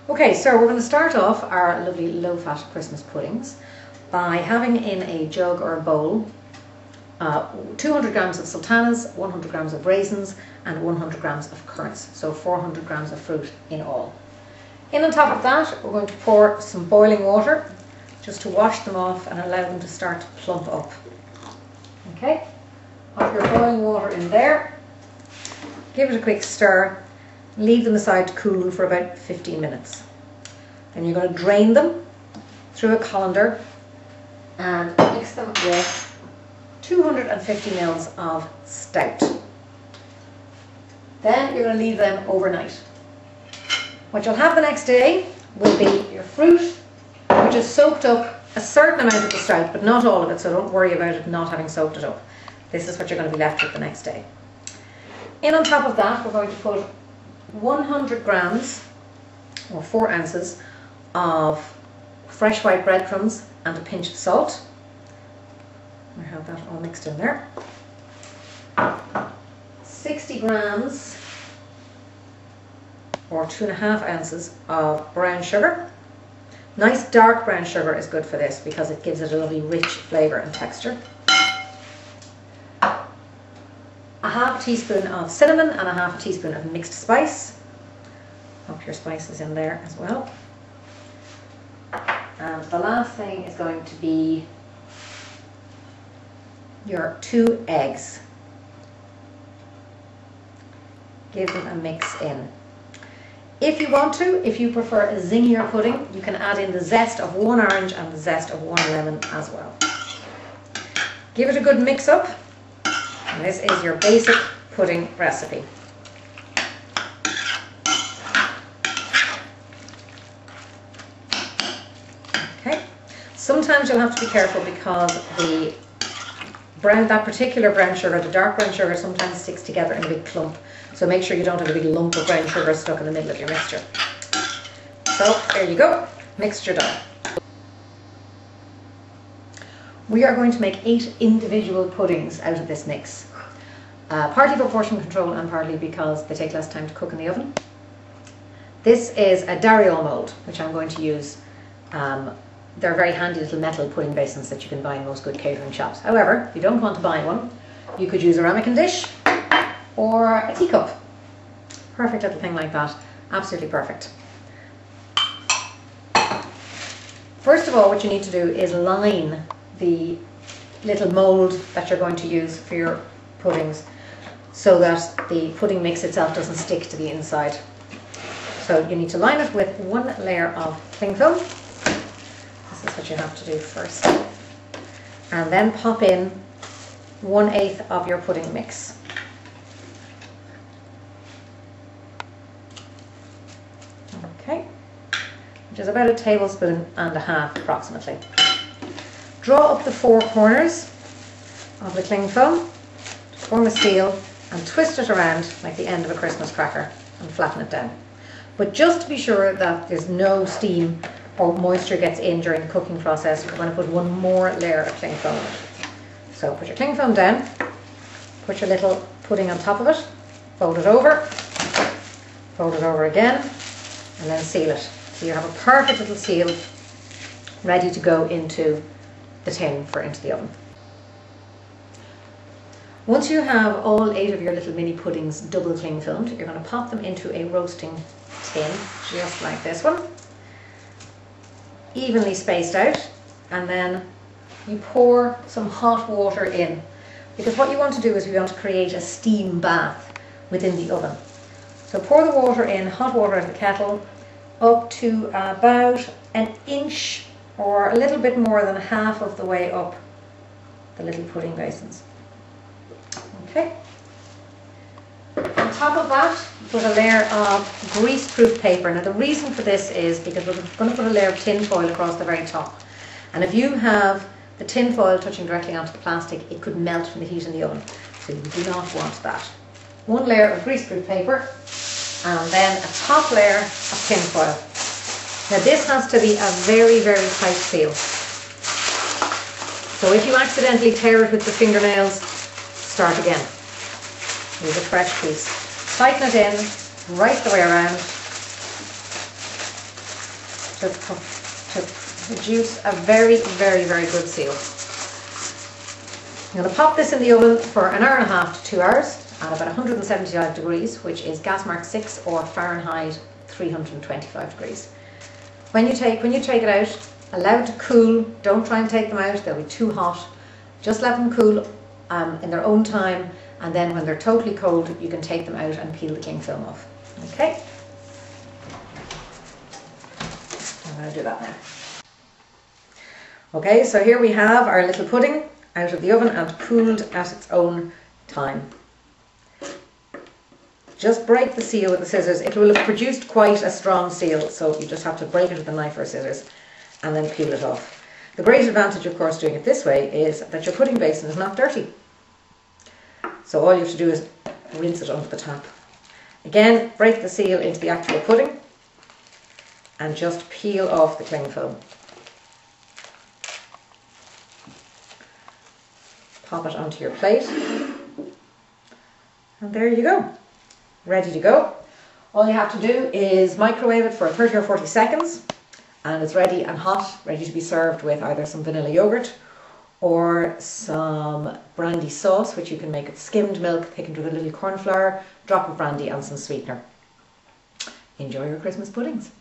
Okay, so we're going to start off our lovely low-fat Christmas puddings by having in a jug or a bowl 200 grams of sultanas, 100 grams of raisins and 100 grams of currants, so 400 grams of fruit in all. In on top of that, we're going to pour some boiling water just to wash them off and allow them to start to plump up. Okay, pop your boiling water in there, give it a quick stir, leave them aside to cool for about 15 minutes. Then you're going to drain them through a colander and mix them with 250 ml of stout. Then you're going to leave them overnight. What you'll have the next day will be your fruit, which is soaked up a certain amount of the stout, but not all of it, so don't worry about it not having soaked it up. This is what you're going to be left with the next day. In on top of that, we're going to put 100 grams or 4 ounces of fresh white breadcrumbs and a pinch of salt. I have that all mixed in there. 60 grams or 2.5 ounces of brown sugar. Nice dark brown sugar is good for this because it gives it a lovely rich flavour and texture. A half teaspoon of cinnamon and a half a teaspoon of mixed spice. Pop your spices in there as well. And the last thing is going to be your 2 eggs. Give them a mix in. If you want to, if you prefer a zingier pudding, you can add in the zest of 1 orange and the zest of 1 lemon as well. Give it a good mix up. And this is your basic pudding recipe. Okay. Sometimes you'll have to be careful because that particular brown sugar, the dark brown sugar, sometimes sticks together in a big clump. So make sure you don't have a big lump of brown sugar stuck in the middle of your mixture. So there you go, mixture done. We are going to make 8 individual puddings out of this mix. Partly for portion control and partly because they take less time to cook in the oven. This is a Dariol mould, which I'm going to use. They're very handy little metal pudding basins that you can buy in most good catering shops. However, if you don't want to buy one, you could use a ramekin dish or a teacup. Perfect little thing like that. Absolutely perfect. First of all, what you need to do is line the little mould that you're going to use for your puddings so that the pudding mix itself doesn't stick to the inside. So you need to line it with 1 layer of cling film. This is what you have to do first. And then pop in 1/8 of your pudding mix. Okay, which is about 1.5 tablespoons approximately. Draw up the 4 corners of the cling film, form a seal and twist it around like the end of a Christmas cracker and flatten it down. But just to be sure that there's no steam or moisture gets in during the cooking process, we're going to put 1 more layer of cling film. So put your cling film down, put your little pudding on top of it, fold it over again, and then seal it. So you have a perfect little seal ready to go into the tin for into the oven. Once you have all 8 of your little mini puddings double cling filmed, you're going to pop them into a roasting tin, just like this one, evenly spaced out, and then you pour some hot water in, because what you want to do is you want to create a steam bath within the oven. So pour the water in, hot water out of the kettle, up to about 1 inch or a little bit more than half of the way up the little pudding basins. Okay. On top of that, put a layer of grease-proof paper. Now the reason for this is because we're going to put a layer of tin foil across the very top. And if you have the tin foil touching directly onto the plastic, it could melt from the heat in the oven. So you do not want that. 1 layer of grease-proof paper and then a top layer of tin foil. Now this has to be a very, very tight seal. So if you accidentally tear it with the fingernails, start again. Use a fresh piece. Tighten it in right the way around. to produce a very, very, very good seal. I'm going to pop this in the oven for an hour and a half to 2 hours at about 175 degrees, which is gas mark 6 or Fahrenheit 325 degrees. When you take it out, allow it to cool. Don't try and take them out, they'll be too hot. Just let them cool in their own time, and then when they're totally cold, you can take them out and peel the cling film off. Okay? I'm going to do that now. Okay, so here we have our little pudding out of the oven and cooled at its own time. Just break the seal with the scissors. It will have produced quite a strong seal, so you just have to break it with a knife or scissors and then peel it off. The great advantage, of course, doing it this way is that your pudding basin is not dirty. So all you have to do is rinse it under the tap. Again, break the seal into the actual pudding and just peel off the cling film. Pop it onto your plate, and there you go, ready to go. All you have to do is microwave it for 30 or 40 seconds and it's ready and hot, ready to be served with either some vanilla yogurt or some brandy sauce, which you can make with skimmed milk thickened with a little corn flour, drop of brandy and some sweetener. Enjoy your Christmas puddings.